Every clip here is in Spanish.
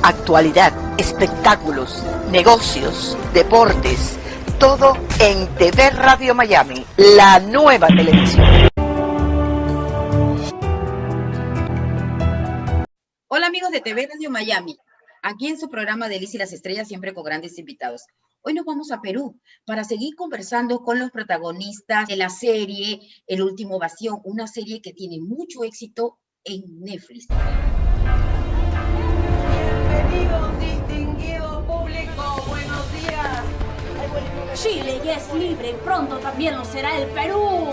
Actualidad, espectáculos, negocios, deportes, todo en TV Radio Miami, la nueva televisión. Hola amigos de TV Radio Miami, aquí en su programa de Liz y las Estrellas, siempre con grandes invitados. Hoy nos vamos a Perú para seguir conversando con los protagonistas de la serie El Último Bastión, una serie que tiene mucho éxito en Netflix. Bienvenidos, distinguido público, buenos días. Chile ya es libre y pronto también lo será el Perú. ¡Viva!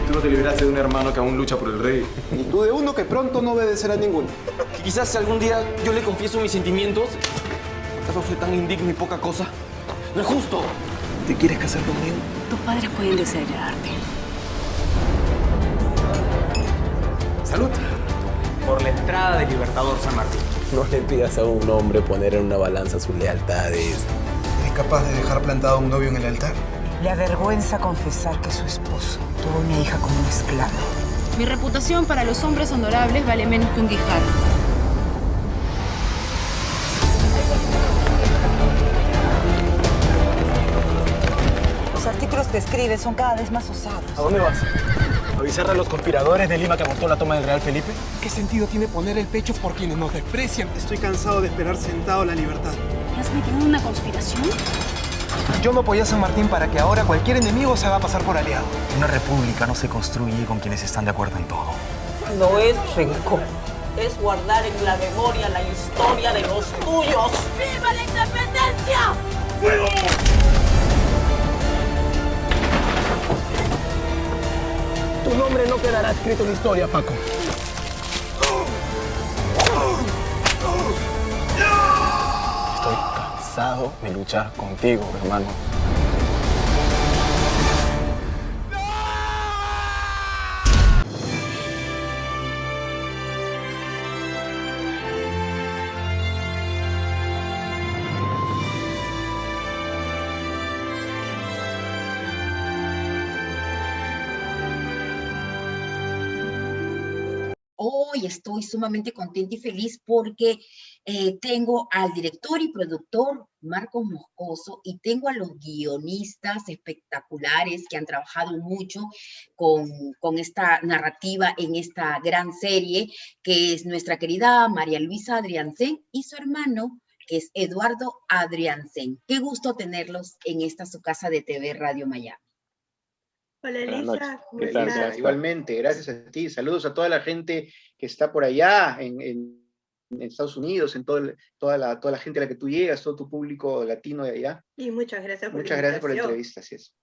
Tú no te libraste de un hermano que aún lucha por el rey. Y tú de uno que pronto no obedecerá a ninguno. Que quizás algún día yo le confieso mis sentimientos. ¿Acaso soy tan indigno y poca cosa? ¡No es justo! ¿Te quieres casar conmigo? Tus padres pueden desheredarte. ¡Salud! Por la entrada del Libertador San Martín. No le pidas a un hombre poner en una balanza sus lealtades. ¿Es capaz de dejar plantado a un novio en el altar? Le avergüenza confesar que su esposo tuvo una hija como un esclavo. Mi reputación para los hombres honorables vale menos que un guijarro. Los artículos que escribes son cada vez más osados. ¿A dónde vas? ¿Avisar a los conspiradores de Lima que abortó la toma del Real Felipe? ¿Qué sentido tiene poner el pecho por quienes nos desprecian? Estoy cansado de esperar sentado la libertad. ¿Me has metido en una conspiración? Yo me apoyé a San Martín para que ahora cualquier enemigo se haga pasar por aliado. Una república no se construye con quienes están de acuerdo en todo. No es rencor, es guardar en la memoria la historia de los tuyos. ¡Viva la independencia! Tu nombre no quedará escrito en la historia, Paco. Estoy cansado de luchar contigo, hermano. Hoy estoy sumamente contenta y feliz porque tengo al director y productor Marcos Moscoso y tengo a los guionistas espectaculares que han trabajado mucho con esta narrativa en esta gran serie, que es nuestra querida María Luisa Adriancén y su hermano, que es Eduardo Adriancén. Qué gusto tenerlos en esta su casa de TV Radio Miami. Hola Elisa, ¿cómo estás? Igualmente, gracias a ti. Saludos a toda la gente que está por allá en Estados Unidos, en toda la gente a la que tú llegas, todo tu público latino de allá. Y muchas gracias por la entrevista, así es.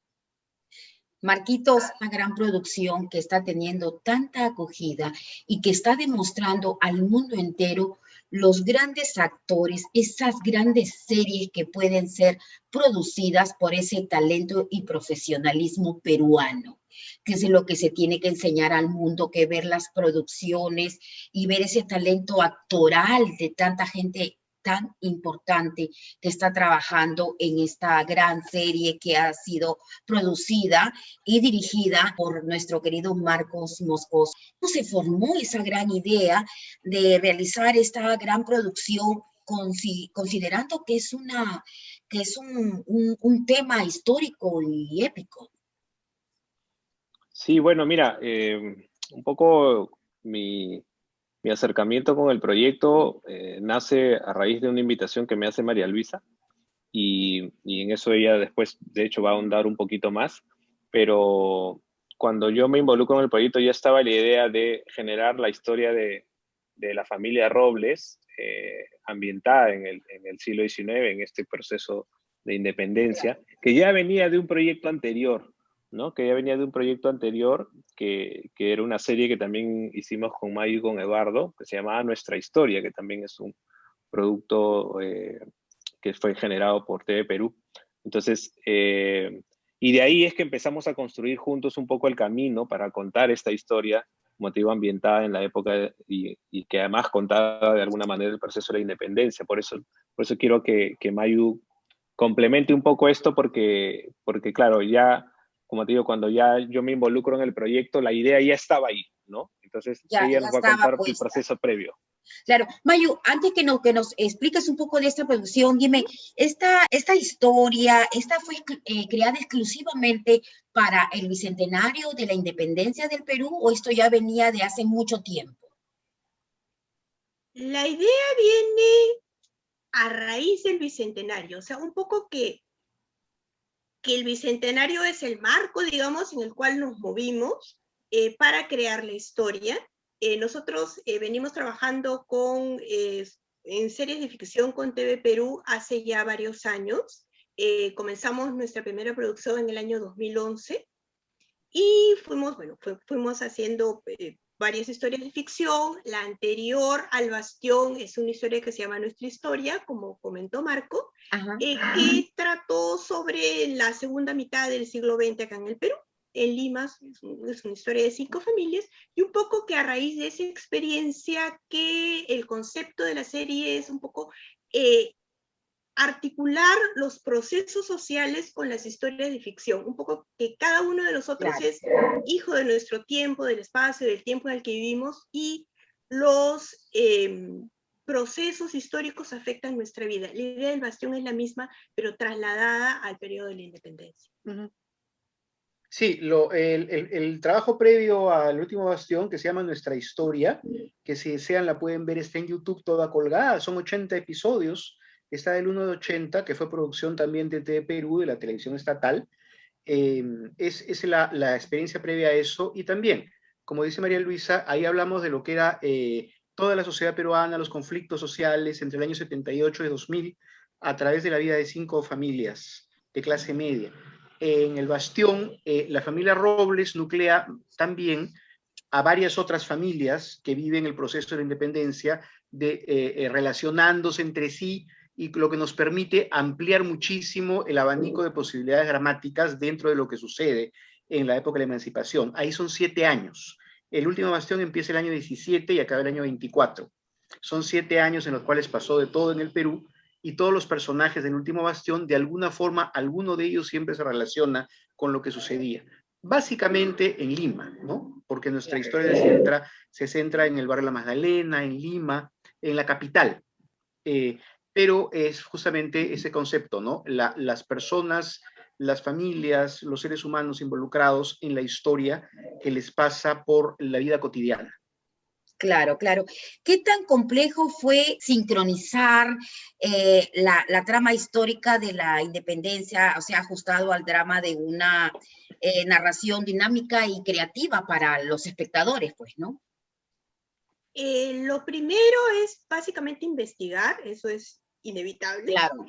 Marquitos, una gran producción que está teniendo tanta acogida y que está demostrando al mundo entero los grandes actores, esas grandes series que pueden ser producidas por ese talento y profesionalismo peruano, que es lo que se tiene que enseñar al mundo, que ver las producciones y ver ese talento actoral de tanta gente tan importante que está trabajando en esta gran serie que ha sido producida y dirigida por nuestro querido Marcos Moscoso. ¿Cómo se formó esa gran idea de realizar esta gran producción considerando que es un tema histórico y épico? Sí, bueno, mira, un poco mi acercamiento con el proyecto nace a raíz de una invitación que me hace María Luisa y en eso ella después, de hecho, va a ahondar un poquito más, pero cuando yo me involucro en el proyecto ya estaba la idea de generar la historia de la familia Robles ambientada en el siglo XIX, en este proceso de independencia, que ya venía de un proyecto anterior, ¿no? Que ya venía de un proyecto anterior que era una serie que también hicimos con Mayu y con Eduardo, que se llamaba Nuestra Historia, que también es un producto que fue generado por TV Perú. Entonces, y de ahí es que empezamos a construir juntos un poco el camino para contar esta historia, como te digo, ambientada en la época y que además contaba de alguna manera el proceso de la independencia. Por eso quiero que Mayu complemente un poco esto porque claro, ya como te digo, cuando ya yo me involucro en el proyecto, la idea ya estaba ahí, ¿no? Entonces, Ya ella nos va a contar el puesta. proceso previo. Claro. Mayu, antes que nos expliques un poco de esta producción, dime, ¿esta historia, fue creada exclusivamente para el bicentenario de la independencia del Perú o esto ya venía de hace mucho tiempo? La idea viene a raíz del bicentenario, o sea, un poco que el bicentenario es el marco, digamos, en el cual nos movimos para crear la historia. Nosotros venimos trabajando en series de ficción con TV Perú hace ya varios años. Comenzamos nuestra primera producción en el año 2011 y fuimos haciendo varias historias de ficción. La anterior al Bastión es una historia que se llama Nuestra Historia, como comentó Marco, que trató sobre la segunda mitad del siglo XX acá en el Perú. En Lima es una historia de 5 familias, y un poco que a raíz de esa experiencia que el concepto de la serie es un poco articular los procesos sociales con las historias de ficción, un poco que cada uno de nosotros es hijo de nuestro tiempo, del espacio, del tiempo en el que vivimos, y los procesos históricos afectan nuestra vida. La idea del Bastión es la misma, pero trasladada al periodo de la independencia. Sí, el trabajo previo al último Bastión, que se llama Nuestra Historia, que si desean la pueden ver, está en YouTube toda colgada, son 80 episodios, está del 1 de 80, que fue producción también de TV Perú, de la televisión estatal. Es la experiencia previa a eso, y también, como dice María Luisa, ahí hablamos de lo que era toda la sociedad peruana, los conflictos sociales entre el año 78 y 2000, a través de la vida de 5 familias de clase media. En el Bastión, la familia Robles nuclea también a varias otras familias que viven el proceso de la independencia, relacionándose entre sí, y lo que nos permite ampliar muchísimo el abanico de posibilidades dramáticas dentro de lo que sucede en la época de la emancipación. Ahí son 7 años. El último Bastión empieza el año 17 y acaba el año 24. Son 7 años en los cuales pasó de todo en el Perú, y todos los personajes del último Bastión, de alguna forma, alguno de ellos siempre se relaciona con lo que sucedía. Básicamente en Lima, ¿no? Porque nuestra historia se centra en el barrio La Magdalena, en Lima, en la capital. Pero es justamente ese concepto, ¿no? Las personas, las familias, los seres humanos involucrados en la historia que les pasa por la vida cotidiana. Claro, claro. ¿Qué tan complejo fue sincronizar la trama histórica de la independencia, o sea, ajustado al drama de una narración dinámica y creativa para los espectadores, pues, ¿no? Lo primero es básicamente investigar, eso es inevitable. Claro.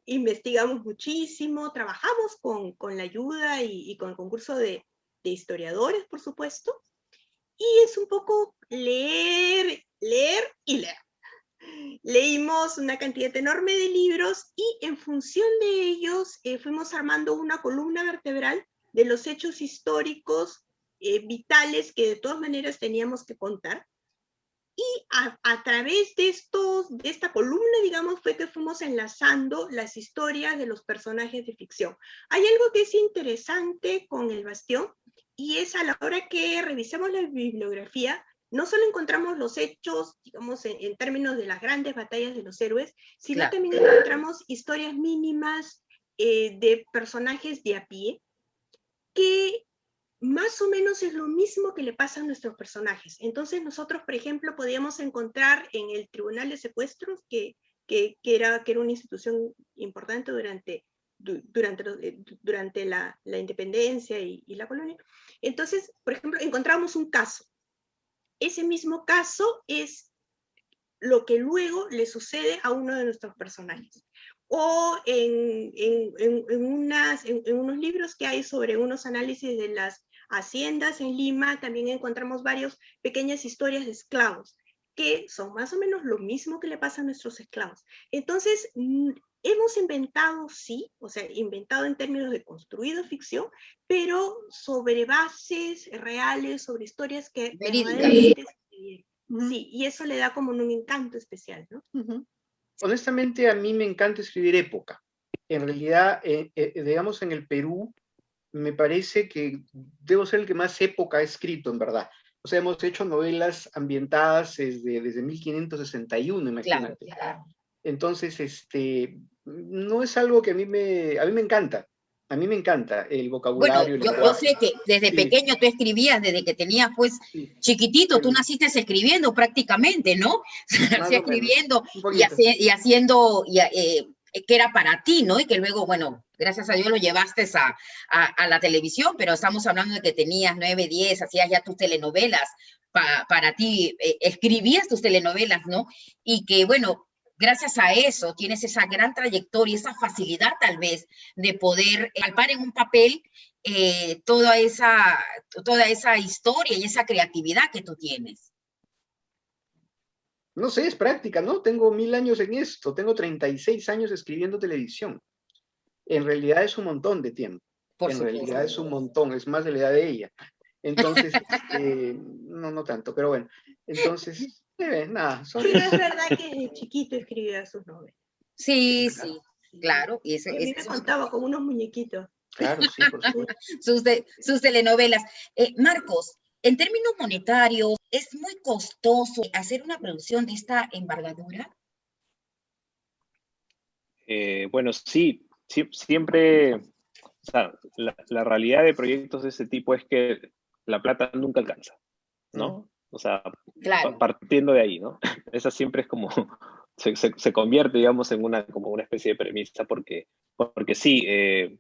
Investigamos muchísimo, trabajamos con la ayuda y con el concurso de historiadores, por supuesto. Y es un poco leer y leer. Leímos una cantidad enorme de libros y en función de ellos fuimos armando una columna vertebral de los hechos históricos vitales que de todas maneras teníamos que contar. Y a través de esta columna, digamos, fue que fuimos enlazando las historias de los personajes de ficción. Hay algo que es interesante con el Bastión, y es a la hora que revisamos la bibliografía, no solo encontramos los hechos, digamos, en términos de las grandes batallas de los héroes, sino también encontramos historias mínimas de personajes de a pie, que más o menos es lo mismo que le pasa a nuestros personajes. Entonces nosotros, por ejemplo, podíamos encontrar en el Tribunal de Secuestros, que era una institución importante durante la independencia y la colonia. Entonces, por ejemplo, encontramos un caso. Ese mismo caso es lo que luego le sucede a uno de nuestros personajes. O en unos libros que hay sobre unos análisis de las haciendas en Lima, también encontramos varias pequeñas historias de esclavos, que son más o menos lo mismo que le pasa a nuestros esclavos. Entonces, hemos inventado, sí, o sea, inventado en términos de construido ficción, pero sobre bases reales, sobre historias que verdaderamente sucedieron. Sí, y eso le da como un encanto especial, ¿no? Honestamente, a mí me encanta escribir época. En realidad, digamos, en el Perú, me parece que debo ser el que más época ha escrito, en verdad. O sea, hemos hecho novelas ambientadas desde 1561, imagínate. Claro. Entonces, no es algo que a mí me encanta. A mí me encanta el vocabulario. Bueno, yo sé que desde pequeño tú escribías, desde que tenías pues chiquitito, tú naciste escribiendo prácticamente, ¿no? Así escribiendo y haciendo, que era para ti, ¿no? Y que luego, bueno, gracias a Dios lo llevaste a la televisión, pero estamos hablando de que tenías 9, 10, hacías ya tus telenovelas para ti, escribías tus telenovelas, ¿no? Y que, bueno, gracias a eso tienes esa gran trayectoria, esa facilidad tal vez de poder palpar en un papel toda esa historia y esa creatividad que tú tienes. No sé, es práctica, ¿no? Tengo 1000 años en esto, tengo 36 años escribiendo televisión. En realidad es un montón de tiempo. En realidad es un montón, es más de la edad de ella. Entonces, no tanto, pero bueno. Entonces, nada. Pero es verdad que de chiquito escribía sus novelas. Sí, claro. Y a mí me contaba como unos muñequitos. Claro, sí, por supuesto. sus telenovelas. Marcos, en términos monetarios, ¿es muy costoso hacer una producción de esta envergadura? Bueno, sí, siempre, o sea, la realidad de proyectos de ese tipo es que la plata nunca alcanza, ¿no? O sea, claro, partiendo de ahí, ¿no? Esa siempre es como, se convierte, digamos, en como una especie de premisa, porque sí,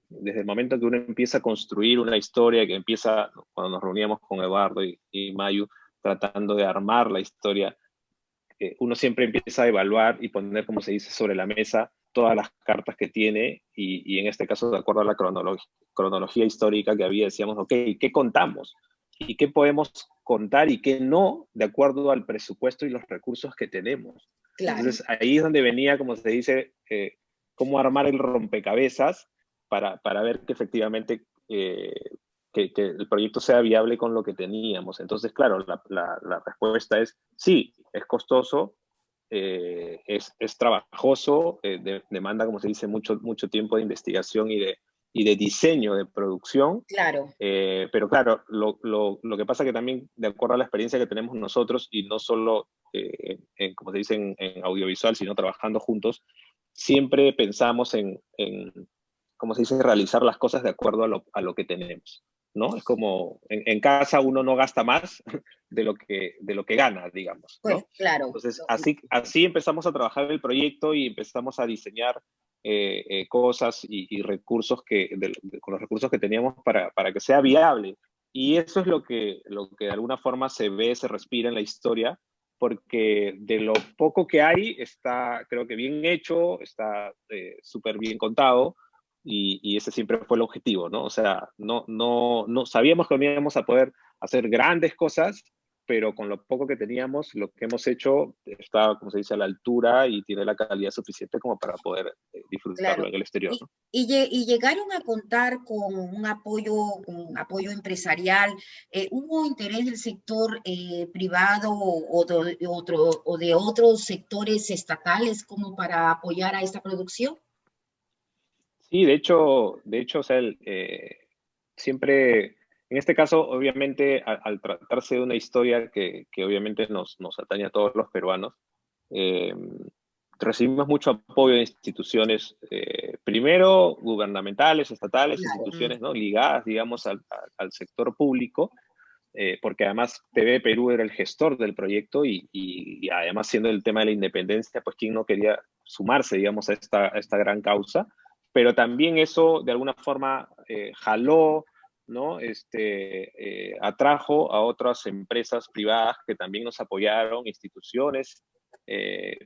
desde el momento que uno empieza a construir una historia, que empieza, cuando nos reuníamos con Eduardo y Mayu, tratando de armar la historia, uno siempre empieza a evaluar y poner, como se dice, sobre la mesa todas las cartas que tiene, y en este caso, de acuerdo a la cronología histórica que había, decíamos, ok, ¿qué contamos? ¿Y qué podemos contar y qué no, de acuerdo al presupuesto y los recursos que tenemos? Claro. Entonces, ahí es donde venía, como se dice, cómo armar el rompecabezas para ver que efectivamente que el proyecto sea viable con lo que teníamos. Entonces, claro, la respuesta es sí, es costoso, es trabajoso, demanda, como se dice, mucho tiempo de investigación y de diseño de producción. Claro. Pero claro, lo que pasa que también, de acuerdo a la experiencia que tenemos nosotros, y no solo, como se dice, en audiovisual, sino trabajando juntos, siempre pensamos en como se dice, realizar las cosas de acuerdo a lo que tenemos, ¿no? Es como, en casa uno no gasta más de lo que gana, digamos, ¿no? Pues, claro. Entonces, así empezamos a trabajar el proyecto y empezamos a diseñar cosas y recursos con los recursos que teníamos para que sea viable. Y eso es lo que de alguna forma se ve, se respira en la historia, porque de lo poco que hay está, creo que bien hecho, está súper bien contado, y ese siempre fue el objetivo, ¿no? O sea, no sabíamos que no íbamos a poder hacer grandes cosas, pero con lo poco que teníamos, lo que hemos hecho está, como se dice, a la altura y tiene la calidad suficiente como para poder disfrutarlo en el exterior, ¿no? Y llegaron a contar con un apoyo empresarial. ¿Hubo interés del sector privado o de otros sectores estatales como para apoyar a esta producción? Sí, de hecho, o sea, siempre, en este caso, obviamente, al tratarse de una historia que obviamente nos atañe a todos los peruanos, recibimos mucho apoyo de instituciones, primero gubernamentales, estatales, instituciones, ¿no?, ligadas, digamos, al sector público, porque además TV Perú era el gestor del proyecto y además siendo el tema de la independencia, pues quién no quería sumarse, digamos, a esta gran causa. Pero también eso de alguna forma jaló, ¿no? Atrajo a otras empresas privadas que también nos apoyaron, instituciones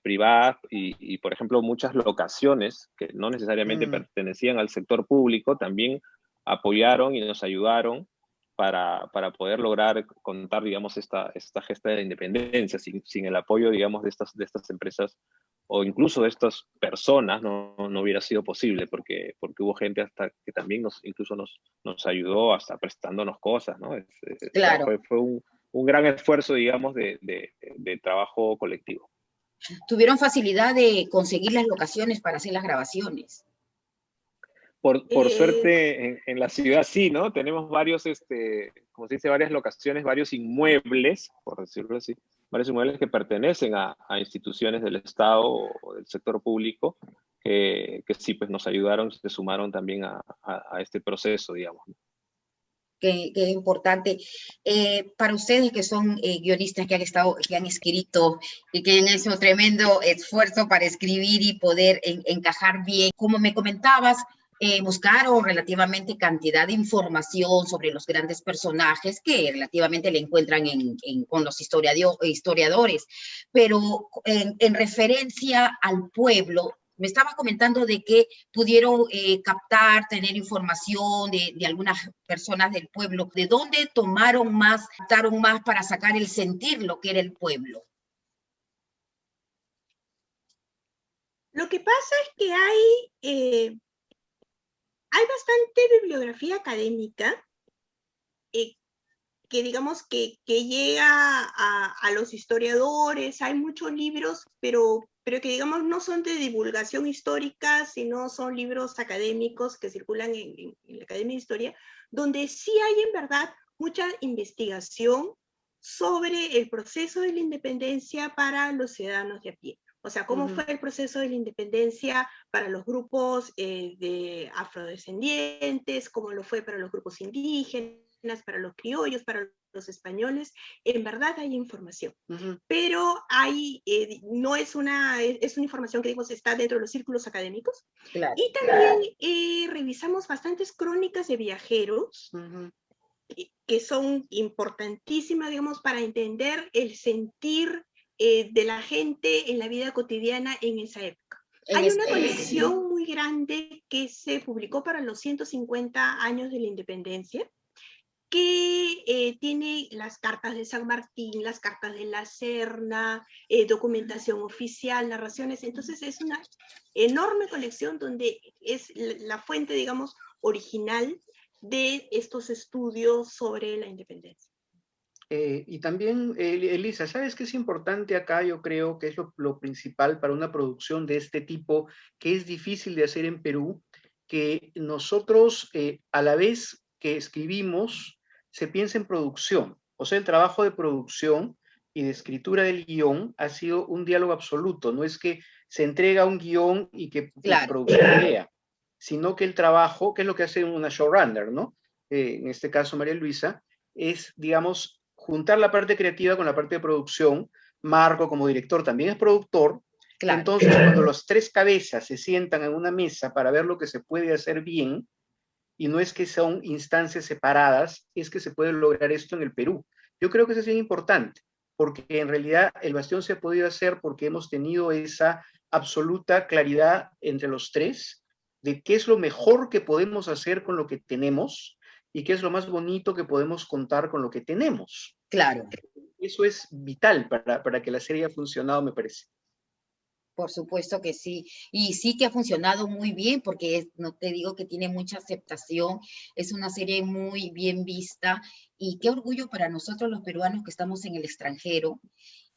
privadas y, por ejemplo, muchas locaciones que no necesariamente pertenecían al sector público también apoyaron y nos ayudaron para poder lograr contar, digamos, esta gesta de la independencia. Sin el apoyo, digamos, de estas empresas o incluso de estas personas no hubiera sido posible, porque hubo gente hasta que también incluso nos ayudó hasta prestándonos cosas, ¿no? Claro. Fue un gran esfuerzo, digamos, de trabajo colectivo. ¿Tuvieron facilidad de conseguir las locaciones para hacer las grabaciones? Por suerte, en la ciudad sí, ¿no? Tenemos varios, como se dice, varias locaciones, varios inmuebles, por decirlo así, varios inmuebles que pertenecen a instituciones del Estado o del sector público, que sí, pues nos ayudaron, se sumaron también a este proceso, digamos. Que es importante. Para ustedes que son guionistas que han escrito y que han hecho tremendo esfuerzo para escribir y poder encajar bien, como me comentabas, buscaron relativamente cantidad de información sobre los grandes personajes que relativamente le encuentran con los historiadores, pero en referencia al pueblo, me estaba comentando de que pudieron tener información de algunas personas del pueblo. ¿De dónde captaron más para sacar el sentir lo que era el pueblo? Lo que pasa es que hay bastante bibliografía académica que digamos que llega a los historiadores. Hay muchos libros, pero que digamos no son de divulgación histórica, sino son libros académicos que circulan en la Academia de Historia, donde sí hay en verdad mucha investigación sobre el proceso de la independencia para los ciudadanos de a pie. O sea, cómo fue el proceso de la independencia para los grupos de afrodescendientes, cómo lo fue para los grupos indígenas, para los criollos, para los españoles. En verdad hay información, pero no es una información que digamos está dentro de los círculos académicos. Claro. Y también revisamos bastantes crónicas de viajeros, que son importantísimas, digamos, para entender el sentir de la gente en la vida cotidiana en esa época. Hay una colección muy grande que se publicó para los 150 años de la independencia, que tiene las cartas de San Martín, las cartas de la Serna, documentación oficial, narraciones. Entonces es una enorme colección donde es la fuente, digamos, original de estos estudios sobre la independencia. Y también, Elisa, ¿sabes qué es importante acá? Yo creo que es lo principal para una producción de este tipo, que es difícil de hacer en Perú, que nosotros, a la vez que escribimos, se piensa en producción. O sea, el trabajo de producción y de escritura del guión ha sido un diálogo absoluto. No es que se entrega un guión y que la producción lea, sino que el trabajo, que es lo que hace una showrunner, ¿no? En este caso, María Luisa, es, digamos, juntar la parte creativa con la parte de producción. Marco, como director, también es productor. Claro. Entonces, cuando las tres cabezas se sientan en una mesa para ver lo que se puede hacer bien, y no es que son instancias separadas, es que se puede lograr esto en el Perú. Yo creo que eso es bien importante, porque en realidad el Bastión se ha podido hacer porque hemos tenido esa absoluta claridad entre los tres de qué es lo mejor que podemos hacer con lo que tenemos y qué es lo más bonito que podemos contar con lo que tenemos. Claro. Eso es vital para que la serie haya funcionado, me parece. Por supuesto que sí, y sí que ha funcionado muy bien porque no te digo que tiene mucha aceptación, es una serie muy bien vista y qué orgullo para nosotros los peruanos que estamos en el extranjero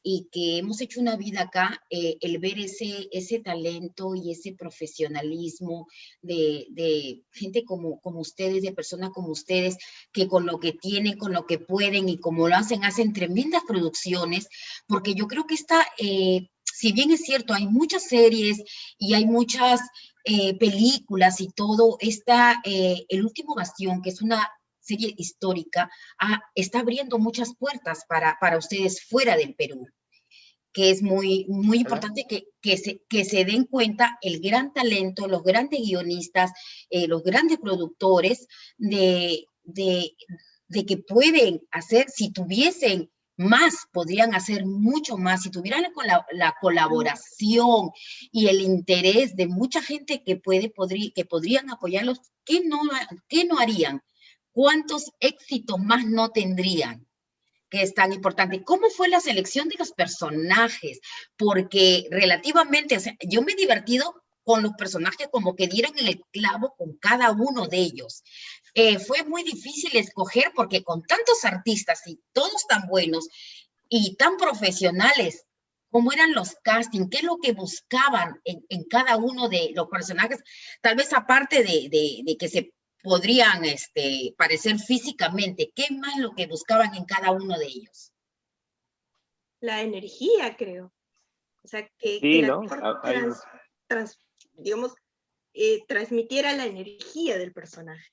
y que hemos hecho una vida acá, el ver ese talento y ese profesionalismo de gente como ustedes, de personas como ustedes, que con lo que tienen, con lo que pueden y como lo hacen tremendas producciones, porque yo creo que si bien es cierto, hay muchas series y hay muchas películas y todo, El Último Bastión, que es una serie histórica, está abriendo muchas puertas para ustedes fuera del Perú, que es muy, muy importante que se den cuenta el gran talento, los grandes guionistas, los grandes productores de que pueden hacer, si tuviesen más, podrían hacer mucho más, si tuvieran la colaboración y el interés de mucha gente que podrían apoyarlos, ¿qué no harían? ¿Cuántos éxitos más no tendrían? Que es tan importante. ¿Cómo fue la selección de los personajes? Porque relativamente, o sea, yo me he divertido con los personajes como que dieron en el clavo con cada uno de ellos. Fue muy difícil escoger porque con tantos artistas y todos tan buenos y tan profesionales cómo eran los castings, qué es lo que buscaban en cada uno de los personajes, tal vez aparte de que se podrían parecer físicamente, ¿qué más lo que buscaban en cada uno de ellos? La energía, creo. O sea, que el actor digamos, transmitiera la energía del personaje.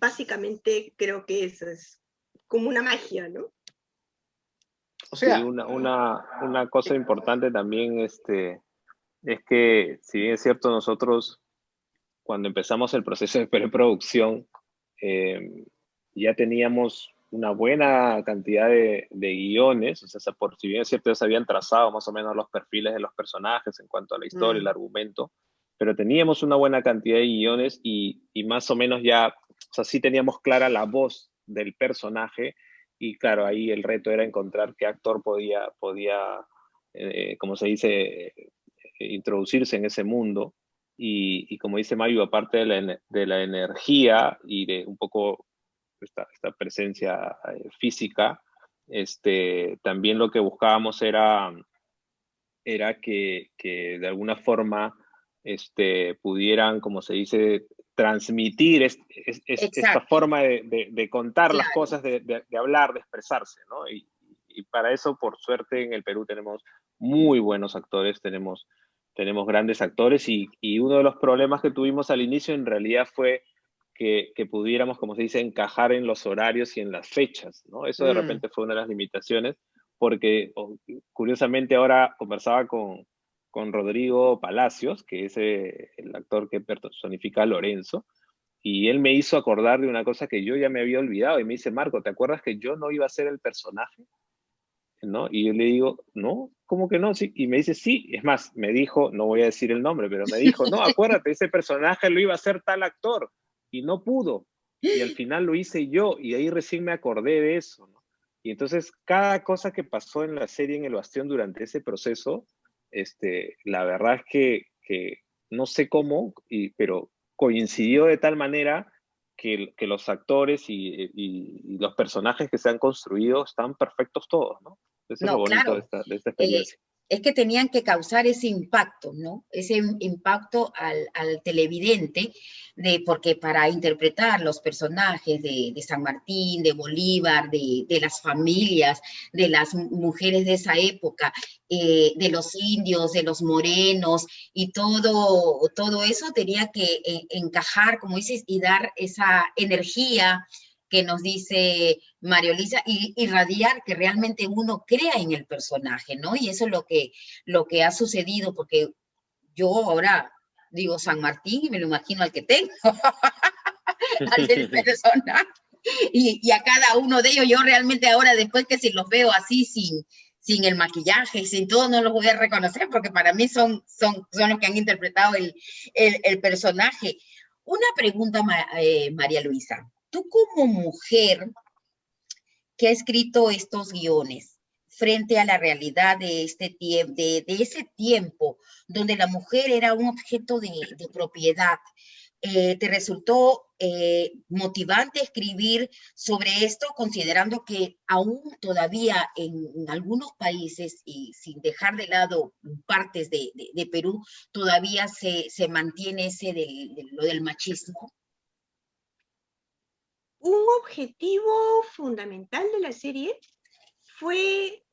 Básicamente creo que eso es como una magia, ¿no? O sea, sí, una cosa importante también es que, si bien es cierto, nosotros cuando empezamos el proceso de preproducción ya teníamos una buena cantidad de guiones, o sea, por si bien es cierto, ya se habían trazado más o menos los perfiles de los personajes en cuanto a la historia, el argumento, pero teníamos una buena cantidad de guiones y más o menos ya, o sea, sí teníamos clara la voz del personaje y claro, ahí el reto era encontrar qué actor podía como se dice, introducirse en ese mundo y como dice Mayu, aparte de la energía y de un poco esta presencia física, también lo que buscábamos era que de alguna forma pudieran, como se dice, transmitir esta forma de contar las cosas, de hablar, de expresarse, ¿no? Y para eso, por suerte, en el Perú tenemos muy buenos actores, tenemos grandes actores y uno de los problemas que tuvimos al inicio en realidad fue que pudiéramos, como se dice, encajar en los horarios y en las fechas, ¿no? Eso de repente fue una de las limitaciones, porque curiosamente ahora conversaba con Rodrigo Palacios, que es el actor que personifica a Lorenzo, y él me hizo acordar de una cosa que yo ya me había olvidado, y me dice, Marco, ¿te acuerdas que yo no iba a ser el personaje? ¿No? Y yo le digo, no, ¿cómo que no? Sí. Y me dice, sí, es más, me dijo, no voy a decir el nombre, pero me dijo, no, acuérdate, ese personaje lo iba a hacer tal actor, y no pudo, y al final lo hice yo, y ahí recién me acordé de eso, ¿no? Y entonces, cada cosa que pasó en la serie en El Bastión durante ese proceso, la verdad es que no sé cómo, pero coincidió de tal manera que los actores y los personajes que se han construido están perfectos todos, ¿no? Eso es lo bonito de esta experiencia. Es que tenían que causar ese impacto, ¿no? Ese impacto al televidente, porque para interpretar los personajes de San Martín, de Bolívar, de las familias, de las mujeres de esa época, de los indios, de los morenos, y todo eso tenía que encajar, como dices, y dar esa energía que nos dice María Luisa, y irradiar que realmente uno crea en el personaje, ¿no? Y eso es lo que ha sucedido, porque yo ahora digo San Martín y me lo imagino al que tengo, al del personaje, y a cada uno de ellos, yo realmente ahora, después que si los veo así, sin el maquillaje, sin todo, no los voy a reconocer, porque para mí son los que han interpretado el personaje. Una pregunta, María Luisa. Tú como mujer que ha escrito estos guiones frente a la realidad de ese tiempo donde la mujer era un objeto de propiedad, ¿te resultó motivante escribir sobre esto, considerando que aún todavía en algunos países, y sin dejar de lado partes de Perú, todavía se mantiene lo del machismo? Un objetivo fundamental de la serie fue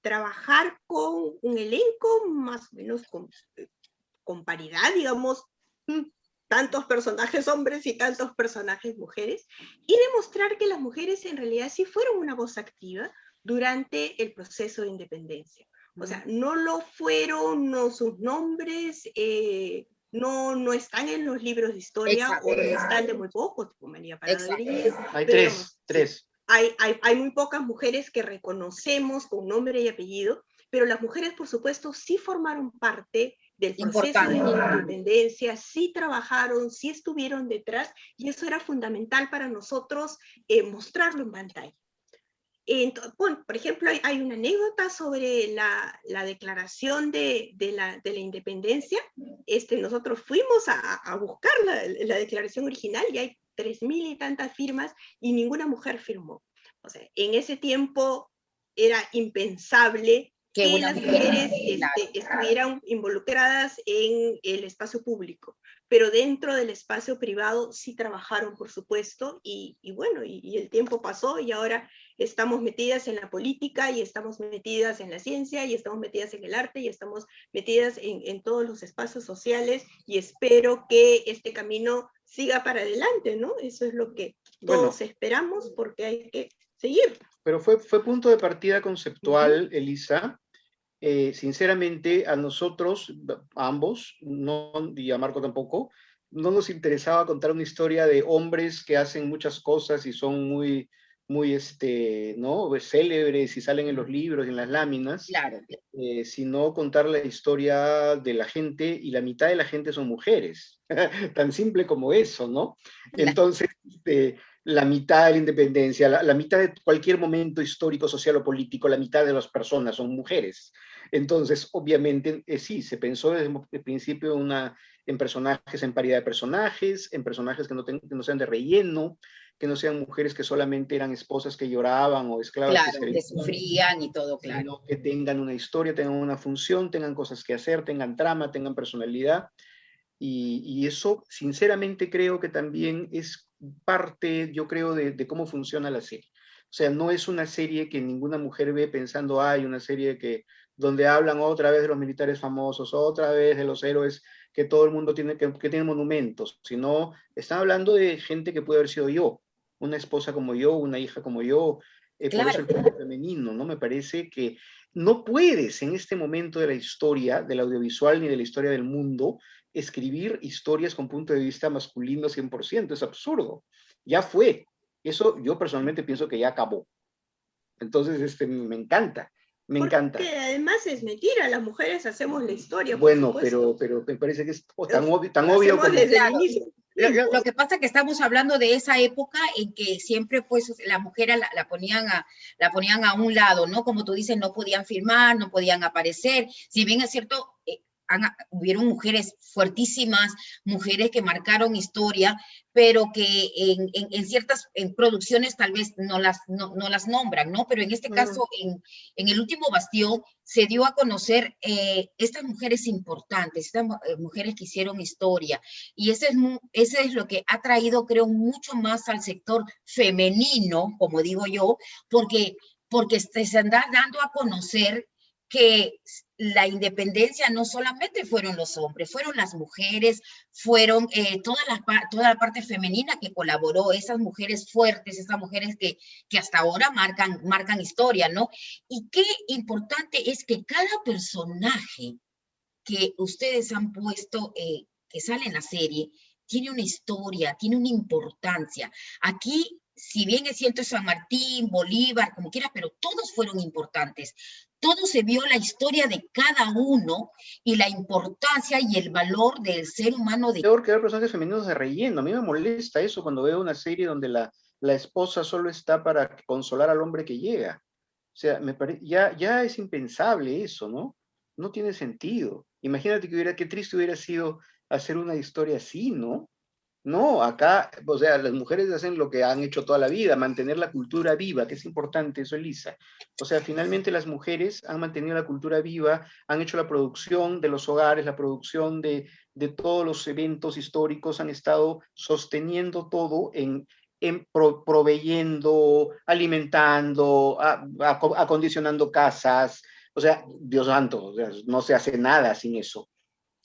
trabajar con un elenco más o menos con paridad, digamos, tantos personajes hombres y tantos personajes mujeres, y demostrar que las mujeres en realidad sí fueron una voz activa durante el proceso de independencia. O sea, no lo fueron, no sus nombres, no están en los libros de historia, o están de muy pocos, tipo María Parada Rodríguez. Hay tres. Hay muy pocas mujeres que reconocemos con nombre y apellido, pero las mujeres, por supuesto, sí formaron parte del proceso de independencia, sí trabajaron, sí estuvieron detrás, y eso era fundamental para nosotros mostrarlo en pantalla. Bueno, por ejemplo, hay una anécdota sobre la declaración de la independencia. Nosotros fuimos a buscar la declaración original, y hay 3.000 y tantas firmas, y ninguna mujer firmó. O sea, en ese tiempo era impensable que que una las mujer, mujeres claro. estuvieran involucradas en el espacio público, pero dentro del espacio privado sí trabajaron, por supuesto, y bueno, y el tiempo pasó y ahora estamos metidas en la política y estamos metidas en la ciencia y estamos metidas en el arte y estamos metidas en todos los espacios sociales, y espero que este camino siga para adelante, ¿no? Eso es lo que todos esperamos, porque hay que seguir. Pero fue punto de partida conceptual, Elisa. Sinceramente, a nosotros, a ambos, no, y a Marco tampoco, no nos interesaba contar una historia de hombres que hacen muchas cosas y son muy, ¿no? Célebres y salen en los libros y en las láminas, Claro. sino contar la historia de la gente, y la mitad de la gente son mujeres. Tan simple como eso, ¿no? Entonces, la mitad de la independencia, la mitad de cualquier momento histórico, social o político, la mitad de las personas son mujeres. Entonces, obviamente, sí, se pensó desde el principio en personajes, en paridad de personajes, en personajes que no sean de relleno, que no sean mujeres que solamente eran esposas que lloraban o esclavas Claro, que sufrían y todo, claro. Sino que tengan una historia, tengan una función, tengan cosas que hacer, tengan trama, tengan personalidad. Y eso, sinceramente, creo que también es parte, yo creo, de cómo funciona la serie. O sea, no es una serie que ninguna mujer ve pensando, hay una serie donde hablan otra vez de los militares famosos, otra vez de los héroes que todo el mundo tiene, que tienen monumentos, sino están hablando de gente que puede haber sido yo, una esposa como yo, una hija como yo. Por eso el papel femenino, ¿no? Me parece que no puedes en este momento de la historia, del audiovisual ni de la historia del mundo, escribir historias con punto de vista masculino 100%, es absurdo. Ya fue. Eso yo personalmente pienso que ya acabó. Entonces, me encanta. Me encanta. Porque además es mentira, las mujeres hacemos la historia. Bueno, pero me parece que es tan obvio como... desde el inicio. Lo que pasa es que estamos hablando de esa época en que siempre pues la mujer la ponían a un lado, ¿no? Como tú dices, no podían filmar, no podían aparecer. Si bien es cierto, hubieron mujeres fuertísimas, mujeres que marcaron historia, pero que en ciertas producciones tal vez no las nombran, ¿no? Pero en este caso, en El Último Bastión, se dio a conocer estas mujeres importantes, estas mujeres que hicieron historia, y ese es lo que ha traído, creo, mucho más al sector femenino, como digo yo, porque se anda dando a conocer que la independencia no solamente fueron los hombres, fueron las mujeres, fueron toda la parte femenina que colaboró, esas mujeres fuertes, esas mujeres que hasta ahora marcan historia, ¿no? Y qué importante es que cada personaje que ustedes han puesto, que sale en la serie, tiene una historia, tiene una importancia. Aquí, si bien es cierto San Martín, Bolívar, como quiera, pero todos fueron importantes. Todo se vio la historia de cada uno y la importancia y el valor del ser humano. Peor que ver personajes femeninos de relleno. A mí me molesta eso cuando veo una serie donde la esposa solo está para consolar al hombre que llega. O sea, ya es impensable eso, ¿no? No tiene sentido. Imagínate qué triste hubiera sido hacer una historia así, ¿no? No, acá, o sea, las mujeres hacen lo que han hecho toda la vida, mantener la cultura viva, que es importante eso, Elisa. O sea, finalmente las mujeres han mantenido la cultura viva, han hecho la producción de los hogares, la producción de todos los eventos históricos, han estado sosteniendo todo proveyendo, alimentando, acondicionando casas. O sea, Dios santo, o sea, no se hace nada sin eso.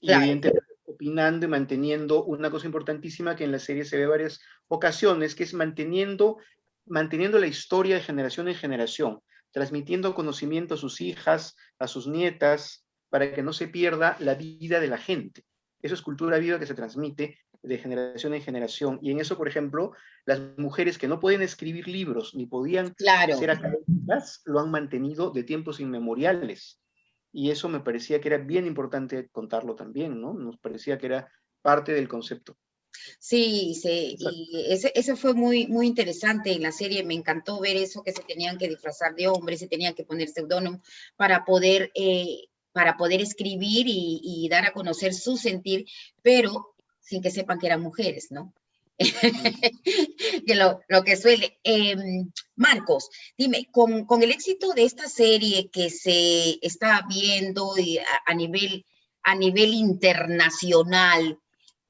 Y evidentemente opinando y manteniendo una cosa importantísima que en la serie se ve varias ocasiones, que es manteniendo la historia de generación en generación, transmitiendo conocimiento a sus hijas, a sus nietas, para que no se pierda la vida de la gente. Eso es cultura viva que se transmite de generación en generación. Y en eso, por ejemplo, las mujeres que no pueden escribir libros ni podían ser académicas, lo han mantenido de tiempos inmemoriales. Y eso me parecía que era bien importante contarlo también, ¿no? Nos parecía que era parte del concepto. Sí, y eso fue muy, muy interesante en la serie. Me encantó ver eso, que se tenían que disfrazar de hombres, se tenían que poner seudónimo para poder escribir y dar a conocer su sentir, pero sin que sepan que eran mujeres, ¿no? que lo que suele. Marcos, dime, con el éxito de esta serie que se está viendo a nivel internacional,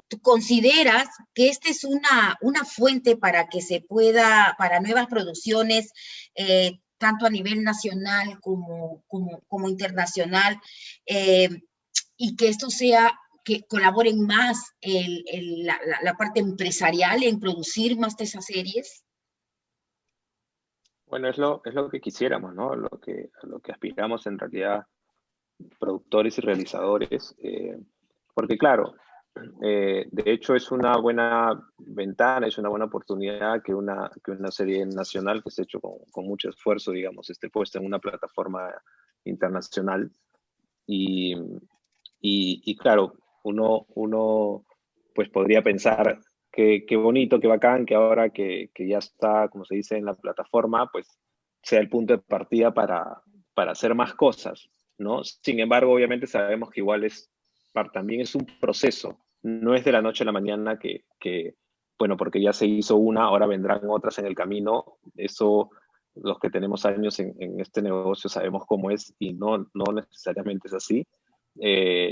¿tú consideras que esta es una fuente para que se pueda, para nuevas producciones, tanto a nivel nacional como internacional, y que esto sea, que colaboren más la parte empresarial en producir más de esas series? Bueno, es lo que quisiéramos, ¿no? Lo que aspiramos en realidad, productores y realizadores, porque claro, de hecho es una buena ventana, es una buena oportunidad que una serie nacional que se ha hecho con mucho esfuerzo, digamos, esté puesta en una plataforma internacional. Y claro, uno pues podría pensar qué bonito, qué bacán, que ahora que ya está, como se dice, en la plataforma, pues sea el punto de partida para hacer más cosas, ¿no? Sin embargo, obviamente sabemos que igual también es un proceso, no es de la noche a la mañana que bueno, porque ya se hizo una, ahora vendrán otras en el camino. Eso, los que tenemos años en este negocio sabemos cómo es, y no necesariamente es así.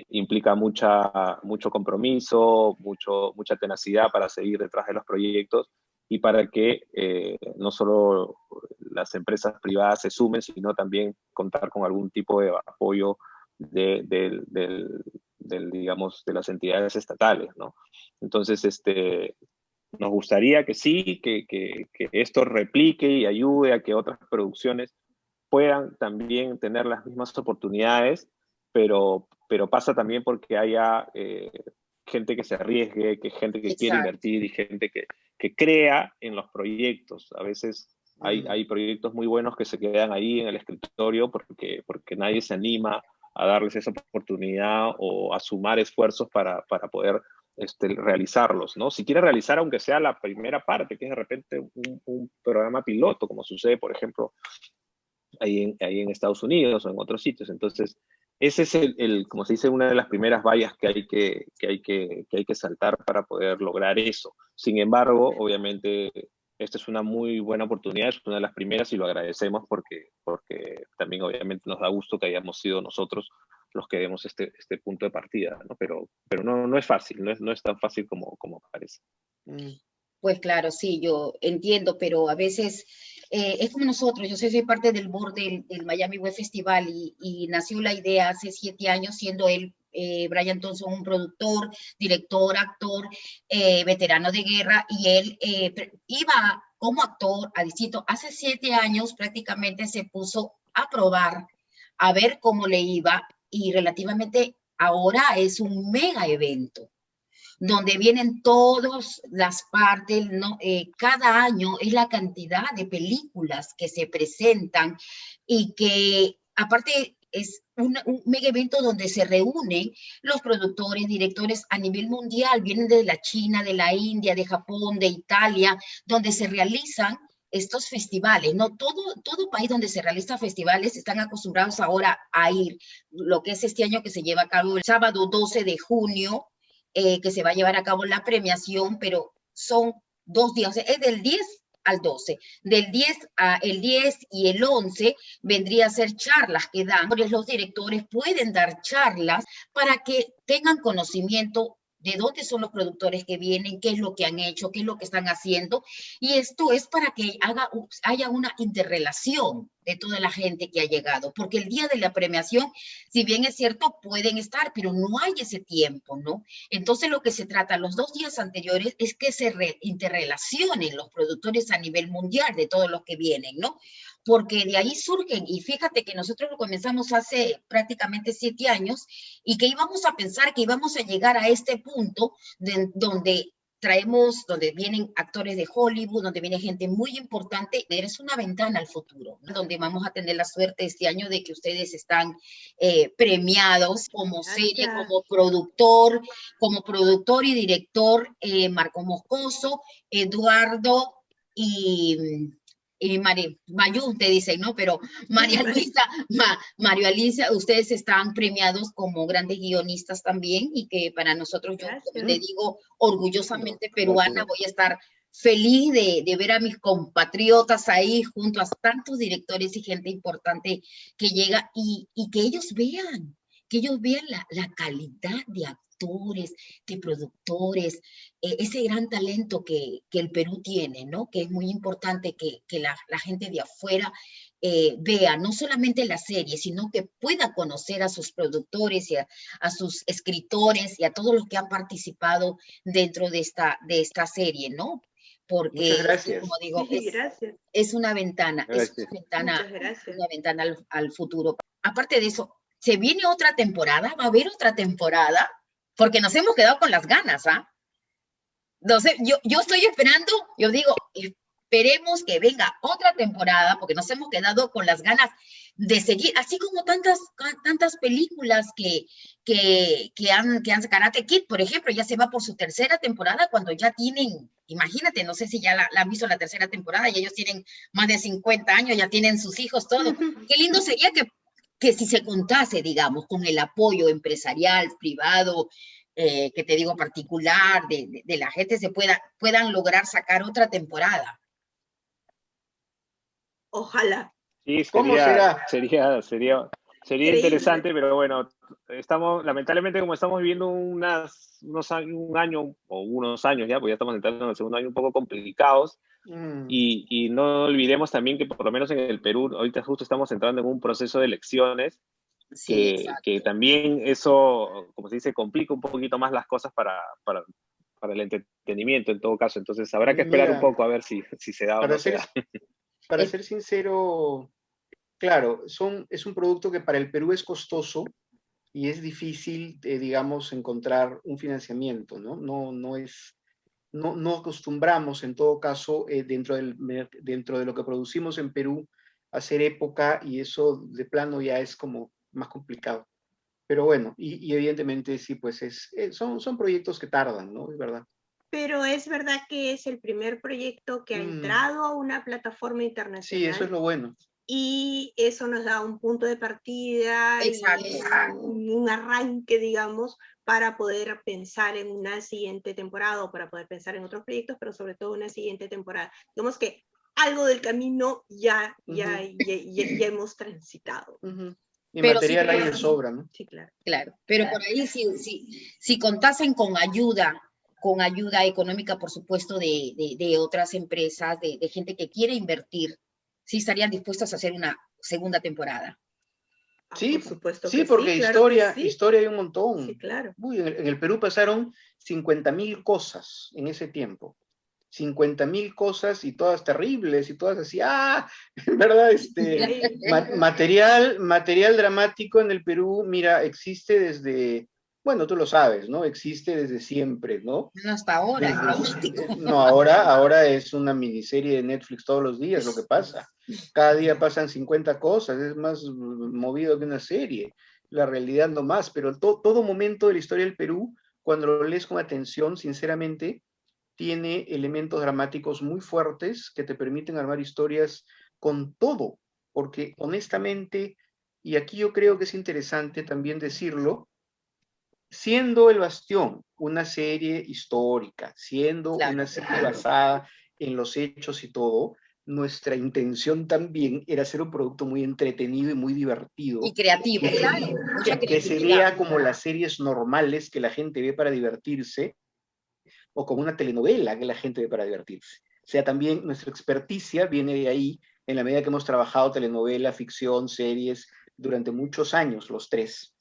Implica mucho compromiso, mucha tenacidad para seguir detrás de los proyectos y para que no solo las empresas privadas se sumen, sino también contar con algún tipo de apoyo digamos, de las entidades estatales, ¿no? Entonces, nos gustaría que sí, que esto replique y ayude a que otras producciones puedan también tener las mismas oportunidades, pero pasa también porque haya gente que se arriesgue, que gente que quiere invertir y gente que crea en los proyectos. A veces hay proyectos muy buenos que se quedan ahí en el escritorio porque nadie se anima a darles esa oportunidad o a sumar esfuerzos para poder realizarlos, ¿no? Si quiere realizar, aunque sea la primera parte, que es de repente un programa piloto, como sucede, por ejemplo, ahí en Estados Unidos o en otros sitios. Entonces, ese es como se dice, una de las primeras vallas que hay que saltar para poder lograr eso. Sin embargo, obviamente, esta es una muy buena oportunidad, es una de las primeras y lo agradecemos porque también obviamente nos da gusto que hayamos sido nosotros los que demos este punto de partida, ¿no? Pero no es fácil, no es tan fácil como parece. Pues claro, sí, yo entiendo, pero a veces es como nosotros. Yo soy parte del board del Miami Web Festival y nació la idea hace 7 años, siendo él, Brian Thompson, un productor, director, actor, veterano de guerra, y él iba como actor a distintos. Hace 7 años prácticamente se puso a probar, a ver cómo le iba, y relativamente ahora es un mega evento donde vienen todas las partes, ¿no? Cada año es la cantidad de películas que se presentan y que aparte es un mega evento donde se reúnen los productores, directores a nivel mundial, vienen de la China, de la India, de Japón, de Italia, donde se realizan estos festivales, ¿no? Todo país donde se realizan festivales están acostumbrados ahora a ir, lo que es este año que se lleva a cabo el sábado 12 de junio, que se va a llevar a cabo la premiación, pero son 2 días, o sea, es del 10 al 12. Del 10 el 10 y el 11 vendría a ser charlas que dan. Los directores pueden dar charlas para que tengan conocimiento de dónde son los productores que vienen, qué es lo que han hecho, qué es lo que están haciendo. Y esto es para que haya una interrelación de toda la gente que ha llegado, porque el día de la premiación, si bien es cierto, pueden estar, pero no hay ese tiempo, ¿no? Entonces lo que se trata los 2 días anteriores es que se interrelacionen los productores a nivel mundial de todos los que vienen, ¿no? Porque de ahí surgen, y fíjate que nosotros lo comenzamos hace prácticamente 7 años, y que íbamos a pensar que íbamos a llegar a este punto donde vienen actores de Hollywood, donde viene gente muy importante. Es una ventana al futuro, ¿no? Donde vamos a tener la suerte este año de que ustedes están premiados como serie, como productor y director, Marco Moscoso, Eduardo y y Mayú te dicen, ¿no? Pero María Luisa, María Alicia, ustedes están premiados como grandes guionistas también y que para nosotros, yo como te digo, orgullosamente peruana, voy a estar feliz de ver a mis compatriotas ahí junto a tantos directores y gente importante que llega y que ellos vean la calidad de actores, de productores, ese gran talento que el Perú tiene, ¿no? Que es muy importante que la gente de afuera vea no solamente la serie, sino que pueda conocer a sus productores y a sus escritores y a todos los que han participado dentro de esta serie, ¿no? Porque, como digo, Sí, es una ventana, una ventana al futuro. Aparte de eso, ¿se viene otra temporada? ¿Va a haber otra temporada? Porque nos hemos quedado con las ganas, ¿ah? Entonces, yo estoy esperando, yo digo, esperemos que venga otra temporada, porque nos hemos quedado con las ganas de seguir, así como tantas películas que han Karate Kid, por ejemplo, ya se va por su tercera temporada cuando ya tienen, imagínate, no sé si ya la han visto la tercera temporada y ellos tienen más de 50 años, ya tienen sus hijos, todo. Qué lindo sería que si se contase, digamos, con el apoyo empresarial, privado, que te digo particular, de la gente, puedan lograr sacar otra temporada. Ojalá. Sí, ¿Cómo será? Sería interesante, pero bueno, lamentablemente como estamos viviendo un año o unos años ya, pues ya estamos entrando en el segundo año un poco complicados, y no olvidemos también que por lo menos en el Perú, ahorita justo estamos entrando en un proceso de elecciones, que también eso, como se dice, complica un poquito más las cosas para el entretenimiento en todo caso. Entonces habrá que esperar un poco a ver si se da o no se da. Para ser sincero, claro, es un producto que para el Perú es costoso y es difícil, digamos, encontrar un financiamiento, ¿no? No acostumbramos, en todo caso, dentro de lo que producimos en Perú, a hacer época, y eso de plano ya es como más complicado. Pero bueno, y evidentemente sí, pues son proyectos que tardan, ¿no? Es verdad. Pero es verdad que es el primer proyecto que ha entrado a una plataforma internacional. Sí, eso es lo bueno. Y eso nos da un punto de partida y un arranque, digamos, para poder pensar en una siguiente temporada o para poder pensar en otros proyectos, pero sobre todo una siguiente temporada. Digamos que algo del camino ya hemos transitado. Y pero material hay de sobra, ¿no? Sí, claro. Claro, pero por ahí si contasen con ayuda económica, por supuesto, de otras empresas, de gente que quiere invertir, sí estarían dispuestos a hacer una segunda temporada. Sí, por supuesto. Sí, porque sí, historia claro hay un montón. Sí, claro. Uy, en el Perú pasaron 50.000 cosas en ese tiempo. 50.000 cosas y todas terribles y todas así, ¿verdad? Material dramático en el Perú, mira, existe desde, bueno, tú lo sabes, ¿no? Existe desde siempre, ¿no? No hasta ahora. No, ahora es una miniserie de Netflix todos los días, lo que pasa. Cada día pasan 50 cosas, es más movido que una serie. La realidad no más, pero todo momento de la historia del Perú, cuando lo lees con atención, sinceramente, tiene elementos dramáticos muy fuertes que te permiten armar historias con todo, porque honestamente, y aquí yo creo que es interesante también decirlo, siendo El Bastión una serie histórica, siendo una serie basada en los hechos y todo, nuestra intención también era hacer un producto muy entretenido y muy divertido. Y creativo, claro. Que se vea como las series normales que la gente ve para divertirse, o como una telenovela que la gente ve para divertirse. O sea, también nuestra experticia viene de ahí, en la medida que hemos trabajado telenovela, ficción, series, durante muchos años, los tres.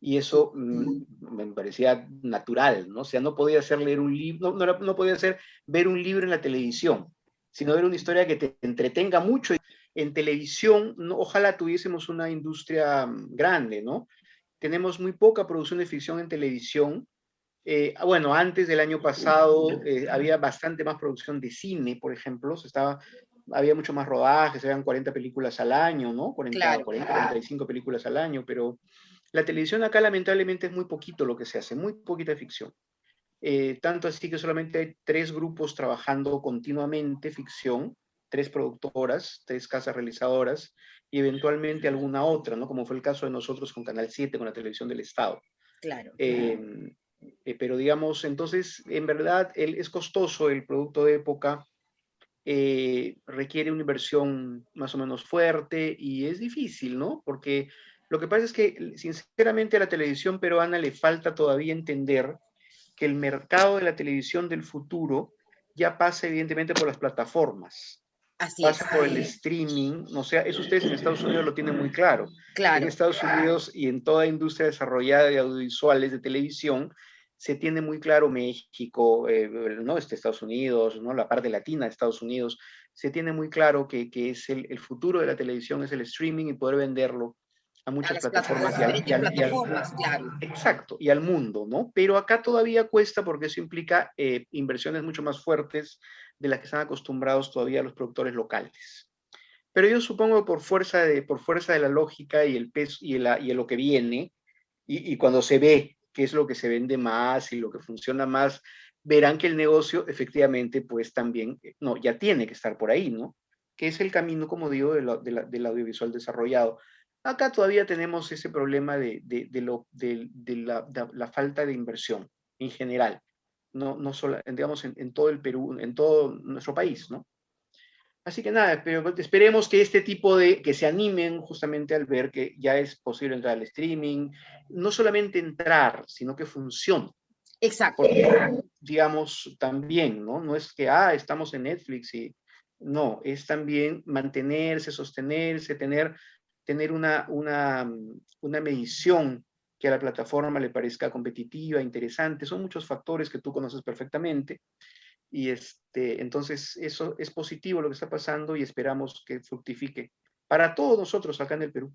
Y eso me parecía natural, ¿no? O sea, no podía ser leer un libro, no podía ser ver un libro en la televisión, sino ver una historia que te entretenga mucho. En televisión, ojalá tuviésemos una industria grande, ¿no? Tenemos muy poca producción de ficción en televisión. Bueno, antes del año pasado había bastante más producción de cine, por ejemplo, había mucho más rodajes, eran 40 películas al año, ¿no? 45 películas al año, pero la televisión acá lamentablemente es muy poquito lo que se hace, muy poquita ficción. Tanto así que solamente hay 3 grupos trabajando continuamente ficción, 3 productoras, 3 casas realizadoras, y eventualmente alguna otra, ¿no? Como fue el caso de nosotros con Canal 7, con la televisión del Estado. Claro. Pero digamos, entonces, en verdad, es costoso el producto de época, requiere una inversión más o menos fuerte y es difícil, ¿no? Porque lo que pasa es que, sinceramente, a la televisión peruana le falta todavía entender que el mercado de la televisión del futuro ya pasa evidentemente por las plataformas. Pasa por el streaming, o sea, eso ustedes en Estados Unidos lo tienen muy claro. En Estados Unidos y en toda industria desarrollada de audiovisuales, de televisión, se tiene muy claro México, ¿no? Estados Unidos, ¿no? La parte latina de Estados Unidos, se tiene muy claro que es el futuro de la televisión, es el streaming y poder venderlo a muchas plataformas. Claro. Exacto, y al mundo, ¿no? Pero acá todavía cuesta porque eso implica inversiones mucho más fuertes de las que están acostumbrados todavía los productores locales. Pero yo supongo que por fuerza de la lógica y el peso y lo que viene, y cuando se ve qué es lo que se vende más y lo que funciona más, verán que el negocio efectivamente pues también, no, ya tiene que estar por ahí, ¿no? Que es el camino, como digo, del audiovisual desarrollado. Acá todavía tenemos ese problema de la falta de inversión en general, no solo, digamos, en todo el Perú, en todo nuestro país, ¿no? Así que nada, pero esperemos que que se animen justamente al ver que ya es posible entrar al streaming, no solamente entrar, sino que funcione. Exacto. Porque, digamos, también, ¿no? No es que, estamos en Netflix y no, es también mantenerse, sostenerse, tener una medición que a la plataforma le parezca competitiva, interesante. Son muchos factores que tú conoces perfectamente. Y entonces eso es positivo lo que está pasando y esperamos que fructifique para todos nosotros acá en el Perú.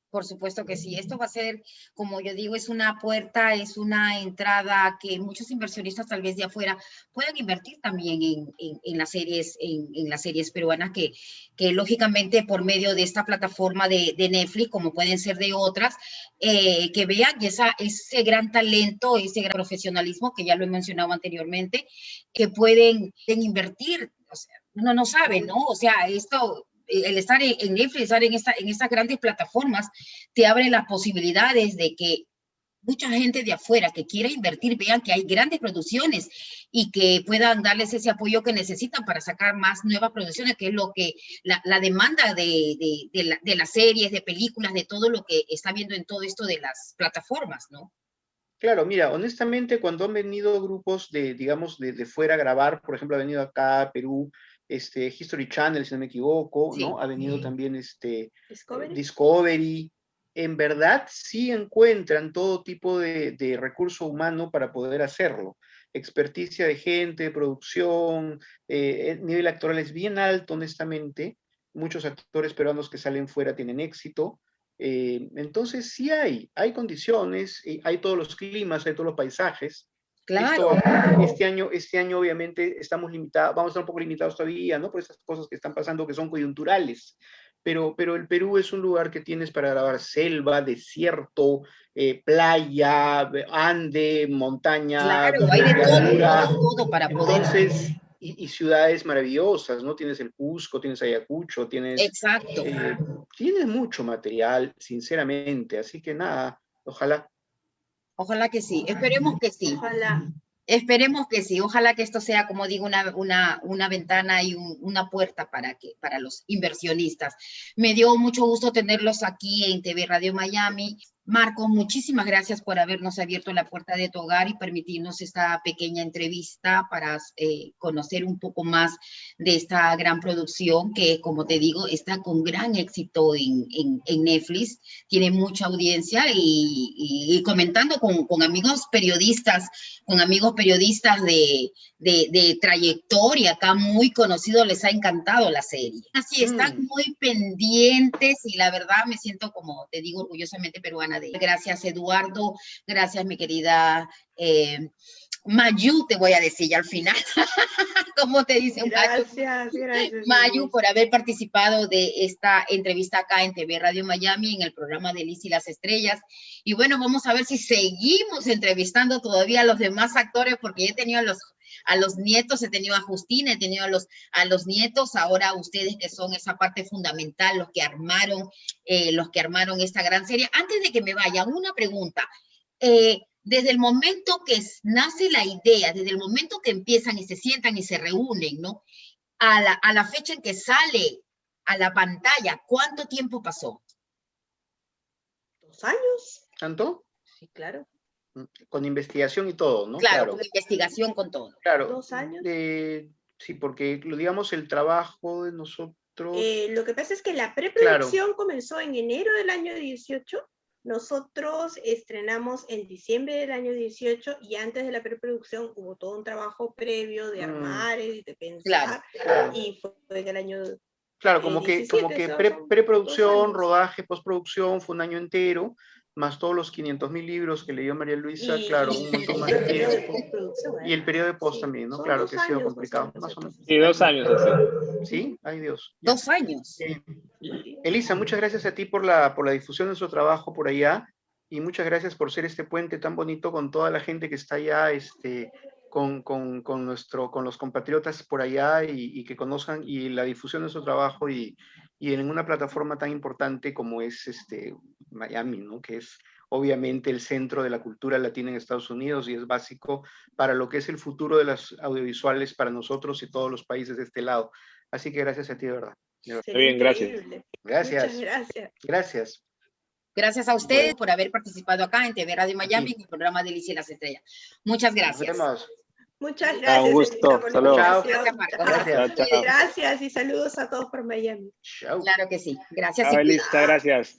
Por supuesto que sí. Esto va a ser, como yo digo, es una puerta, es una entrada que muchos inversionistas tal vez de afuera puedan invertir también en las series, en las series peruanas que lógicamente por medio de esta plataforma de Netflix, como pueden ser de otras, que vean ese gran talento, ese gran profesionalismo que ya lo he mencionado anteriormente, que pueden invertir. O sea, uno no sabe, ¿no? O sea, el estar en Netflix, estar en estas grandes plataformas, te abre las posibilidades de que mucha gente de afuera que quiera invertir vean que hay grandes producciones y que puedan darles ese apoyo que necesitan para sacar más nuevas producciones, que es lo que la demanda de las series, de películas, de todo lo que está viendo en todo esto de las plataformas, ¿no? Claro, mira, honestamente, cuando han venido grupos digamos, de fuera a grabar, por ejemplo, ha venido acá a Perú, History Channel, si no me equivoco, ¿no? Ha venido también Discovery. En verdad, sí encuentran todo tipo de recurso humano para poder hacerlo. Experticia de gente, producción, el nivel actoral es bien alto, honestamente. Muchos actores peruanos que salen fuera tienen éxito. Entonces, sí hay condiciones, hay todos los climas, hay todos los paisajes. Claro. Este año obviamente estamos limitados, vamos a estar un poco limitados todavía, ¿no? Por estas cosas que están pasando que son coyunturales. Pero el Perú es un lugar que tienes para grabar selva, desierto, playa, ande, montaña. Claro, hay de todo para poder. Entonces, y ciudades maravillosas, ¿no? Tienes el Cusco, tienes Ayacucho, tienes... Exacto. Tienes mucho material, sinceramente. Así que nada, ojalá. Ojalá que sí, esperemos que sí. Ojalá. Esperemos que sí, ojalá que esto sea, como digo, una ventana y una puerta para los inversionistas. Me dio mucho gusto tenerlos aquí en TV Radio Miami. Marco, muchísimas gracias por habernos abierto la puerta de tu hogar y permitirnos esta pequeña entrevista para conocer un poco más de esta gran producción que, como te digo, está con gran éxito en Netflix, tiene mucha audiencia y comentando con amigos periodistas de trayectoria acá muy conocidos, les ha encantado la serie. Así están muy pendientes y la verdad me siento, como te digo, orgullosamente peruana. Gracias, Eduardo. Gracias, mi querida Mayu, te voy a decir ya al final. ¿Cómo te dicen? Gracias. Mayu, por haber participado de esta entrevista acá en TV Radio Miami, en el programa de Liz y las Estrellas. Y bueno, vamos a ver si seguimos entrevistando todavía a los demás actores, porque he tenido a los nietos, he tenido a Justina, he tenido a los nietos, ahora ustedes que son esa parte fundamental, los que armaron esta gran serie. Antes de que me vayan, una pregunta. Desde el momento que nace la idea, desde el momento que empiezan y se sientan y se reúnen, ¿no? A la fecha en que sale a la pantalla, ¿cuánto tiempo pasó? 2 años. ¿Tanto? Sí, claro. Con investigación y todo, ¿no? Claro, con investigación, con todo. Claro. 2 años. Sí, porque digamos el trabajo de nosotros... Lo que pasa es que la preproducción comenzó en enero del año 18. Nosotros estrenamos en diciembre del año 18 y antes de la preproducción hubo todo un trabajo previo de armar y de pensar. Claro. Y fue en el año... Claro, como que preproducción, rodaje, postproducción, fue un año entero, más todos los 500.000 libros que leyó María Luisa, claro, un montón más de tiempo. Y el periodo de post también, ¿no? Claro que ha sido complicado, más o menos. Sí, 2 años así. ¿Sí? Ay, Dios. 2 años. Elisa, muchas gracias a ti por la difusión de su trabajo por allá, y muchas gracias por ser este puente tan bonito con toda la gente que está allá, con los compatriotas por allá y que conozcan y la difusión de su trabajo y en una plataforma tan importante como es Miami, ¿no? Que es obviamente el centro de la cultura latina en Estados Unidos y es básico para lo que es el futuro de las audiovisuales para nosotros y todos los países de este lado. Así que gracias a ti, de verdad. Está bien, gracias. Gracias. Muchas gracias. Gracias. Gracias a ustedes por haber participado acá en TV Radio Miami en el programa de Alicia y las Estrellas. Muchas gracias. Muchas gracias. Un gusto. Saludos. Gracias, Marco. Gracias y saludos a todos por Miami. Claro que sí. Gracias. Elisa, gracias.